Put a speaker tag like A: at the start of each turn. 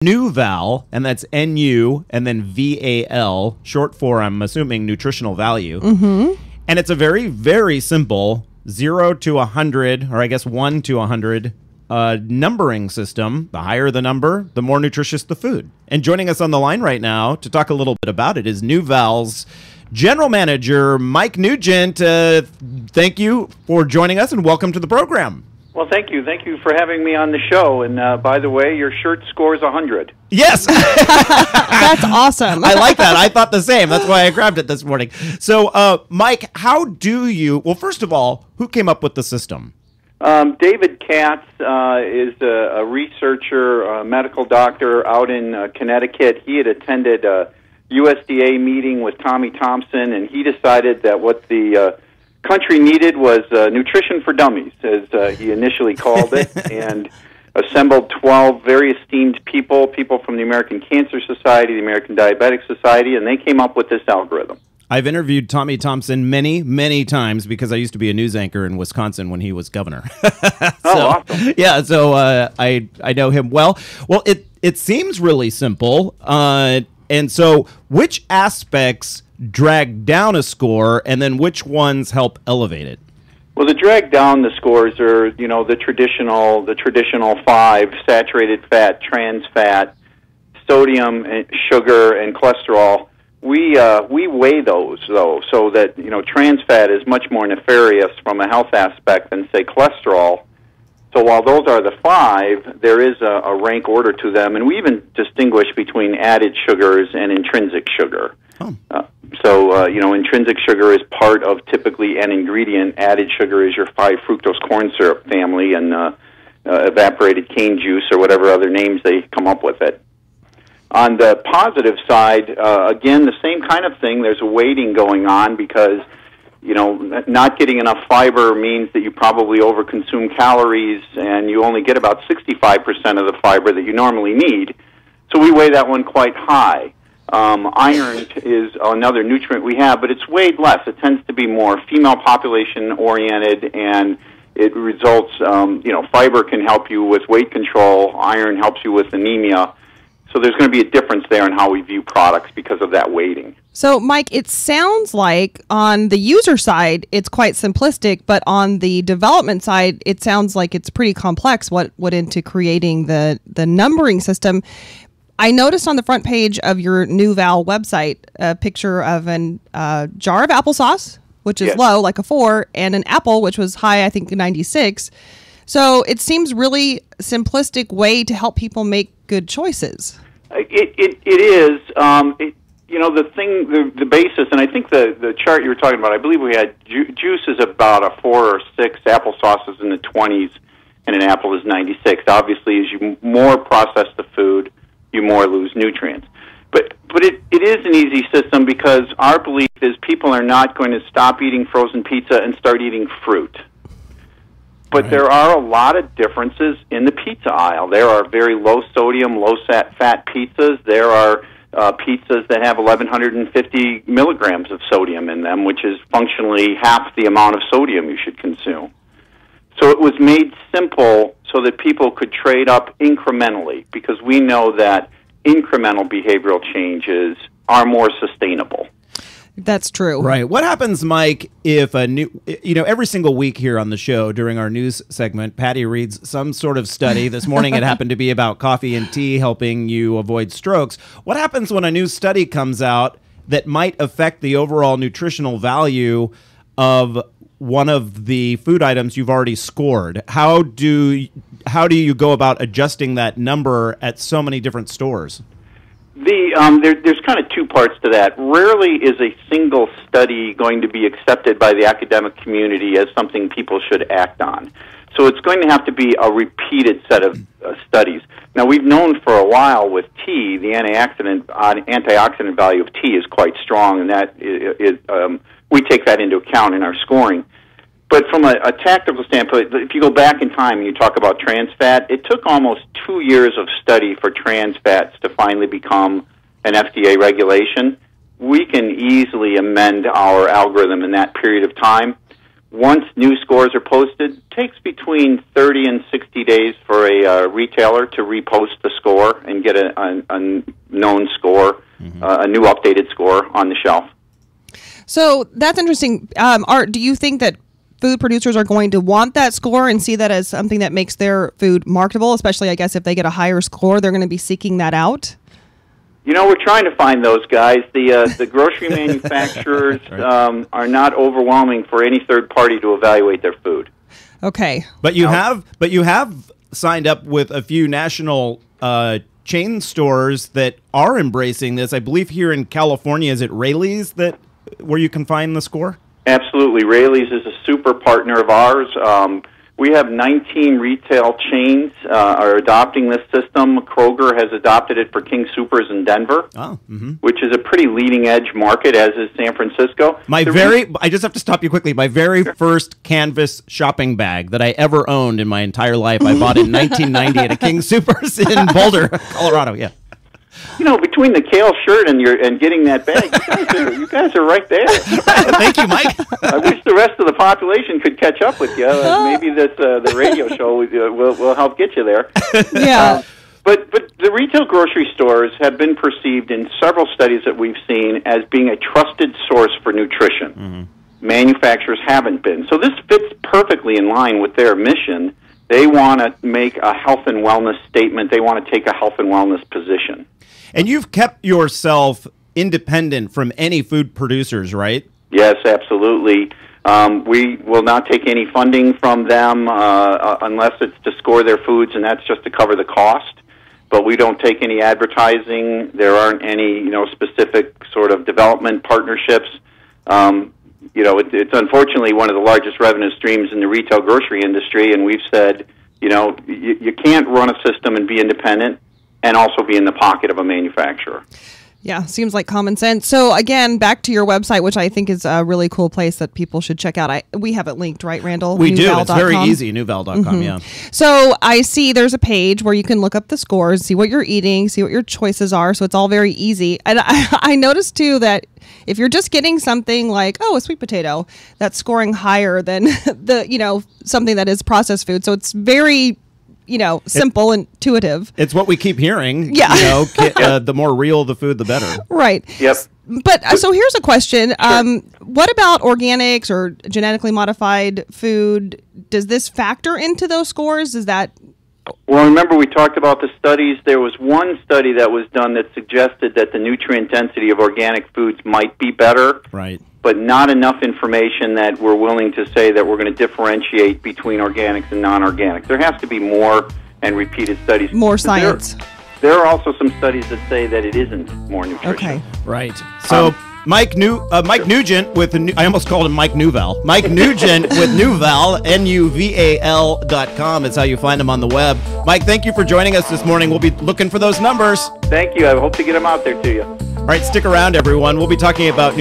A: NuVal, and that's N-U and then V-A-L, short for, I'm assuming, nutritional value.
B: Mm-hmm.
A: And it's a very, very simple 0 to 100, or I guess 1 to 100 numbering system. The higher the number, the more nutritious the food. And joining us on the line right now to talk a little bit about it is NuVal's General Manager, Mike Nugent. Thank you for joining us and welcome to the program.
C: Well, thank you. Thank you for having me on the show. And by the way, your shirt scores 100.
A: Yes.
B: That's awesome.
A: I like that. I thought the same. That's why I grabbed it this morning. So, Mike, how do you... Well, first of all, who came up with the system?
C: David Katz is a researcher, a medical doctor out in Connecticut. He had attended a USDA meeting with Tommy Thompson, and he decided that what the country needed was nutrition for dummies, as he initially called it, and assembled 12 very esteemed people from the American Cancer Society, the American Diabetic Society, and they came up with this algorithm.
A: I've interviewed Tommy Thompson many, many times because I used to be a news anchor in Wisconsin when he was governor.
C: Awesome.
A: Yeah, so I know him well. Well, it seems really simple, and so which aspects drag down a score, and then which ones help elevate it?
C: Well, the drag down the scores are, the traditional 5: saturated fat, trans fat, sodium, and sugar, and cholesterol. We weigh those though, so that trans fat is much more nefarious from a health aspect than say cholesterol. So while those are the 5, there is a rank order to them, and we even distinguish between added sugars and intrinsic sugar.
A: Oh.
C: Intrinsic sugar is part of typically an ingredient. Added sugar is your 5-fructose corn syrup family, and evaporated cane juice or whatever other names they come up with it. On the positive side, again, the same kind of thing. There's a weighting going on because, not getting enough fiber means that you probably overconsume calories, and you only get about 65% of the fiber that you normally need. So we weigh that one quite high. Iron is another nutrient we have, but it's weighed less. It tends to be more female population oriented, and it results, fiber can help you with weight control. Iron helps you with anemia. So there's going to be a difference there in how we view products because of that weighting.
B: So, Mike, it sounds like on the user side, it's quite simplistic, but on the development side, it sounds like it's pretty complex what went into creating the numbering system. I noticed on the front page of your NuVal website a picture of a jar of applesauce, which is low, like a 4, and an apple, which was high, I think, 96. So it seems really simplistic way to help people make good choices.
C: It is. The basis, and I think the chart you were talking about, I believe we had juice is about a 4 or 6, applesauce is in the 20s, and an apple is 96. Obviously, as you more process the food, you more lose nutrients. But it is an easy system because our belief is people are not going to stop eating frozen pizza and start eating fruit. But there are a lot of differences in the pizza aisle. There are very low sodium, low fat pizzas. There are pizzas that have 1,150 milligrams of sodium in them, which is functionally half the amount of sodium you should consume. So it was made simple so that people could trade up incrementally, because we know that incremental behavioral changes are more sustainable.
B: That's true.
A: Right. What happens, Mike, if every single week here on the show during our news segment, Patty reads some sort of study. This morning it happened to be about coffee and tea helping you avoid strokes. What happens when a new study comes out that might affect the overall nutritional value of one of the food items you've already scored? How do you go about adjusting that number at so many different stores?
C: There's kind of 2 parts to that. Rarely is a single study going to be accepted by the academic community as something people should act on. So it's going to have to be a repeated set of studies. Now, we've known for a while with tea, the antioxidant value of tea is quite strong, and that we take that into account in our scoring. But from a tactical standpoint, if you go back in time and you talk about trans fat, it took almost 2 years of study for trans fats to finally become an FDA regulation. We can easily amend our algorithm in that period of time. once new scores are posted, it takes between 30 and 60 days for a retailer to repost the score and get a known score, a new updated score on the shelf.
B: So that's interesting. Art, do you think that food producers are going to want that score and see that as something that makes their food marketable, especially, I guess, if they get a higher score, they're going to be seeking that out?
C: You know, we're trying to find those guys. The grocery manufacturers are not overwhelming for any third party to evaluate their food.
B: Okay.
A: But you have signed up with a few national chain stores that are embracing this. I believe here in California, is it Rayleigh's where you can find the score?
C: Absolutely. Rayleigh's is a super partner of ours. We have 19 retail chains are adopting this system. Kroger has adopted it for King Soopers in Denver, which is a pretty leading-edge market, as is San Francisco.
A: I just have to stop you quickly. My very first canvas shopping bag that I ever owned in my entire life, I bought in 1990 at a King Soopers in Boulder, Colorado. Yeah.
C: You know, between the kale shirt and getting that bag, you guys are right there.
A: Thank you, Mike.
C: I wish the rest of the population could catch up with you. Maybe the radio show will help get you there.
B: Yeah.
C: But the retail grocery stores have been perceived in several studies that we've seen as being a trusted source for nutrition. Manufacturers haven't been. So this fits perfectly in line with their mission. They want to make a health and wellness statement. They want to take a health and wellness position.
A: And you've kept yourself independent from any food producers, right?
C: Yes, absolutely. We will not take any funding from them unless it's to score their foods, and that's just to cover the cost. But we don't take any advertising. There aren't any, specific sort of development partnerships. It's unfortunately one of the largest revenue streams in the retail grocery industry, and we've said, you can't run a system and be independent and also be in the pocket of a manufacturer.
B: Yeah, seems like common sense. So again, back to your website, which I think is a really cool place that people should check out. We have it linked, right, Randall?
A: We do. It's very easy, NuVal.com, yeah.
B: So I see there's a page where you can look up the scores, see what you're eating, see what your choices are. So it's all very easy. And I noticed, too, that if you're just getting something like, a sweet potato, that's scoring higher than something that is processed food. So it's very simple, intuitive.
A: It's what we keep hearing.
B: Yeah.
A: The more real the food, the better.
B: Right.
C: Yep.
B: But so here's a question. Sure. What about organics or genetically modified food? Does this factor into those scores? Is that...
C: Well, remember we talked about the studies. There was one study that was done that suggested that the nutrient density of organic foods might be better.
A: Right.
C: But not enough information that we're willing to say that we're going to differentiate between organics and non-organics. There has to be more and repeated studies.
B: More science.
C: There are also some studies that say that it isn't more nutritious.
B: Okay.
A: Right. So Mike Nugent with I almost called him Mike NuVal. Mike Nugent with NuVal, NuVal.com. It's how you find him on the web. Mike, thank you for joining us this morning. We'll be looking for those numbers.
C: Thank you. I hope to get them out there to you.
A: All right, stick around, everyone. We'll be talking about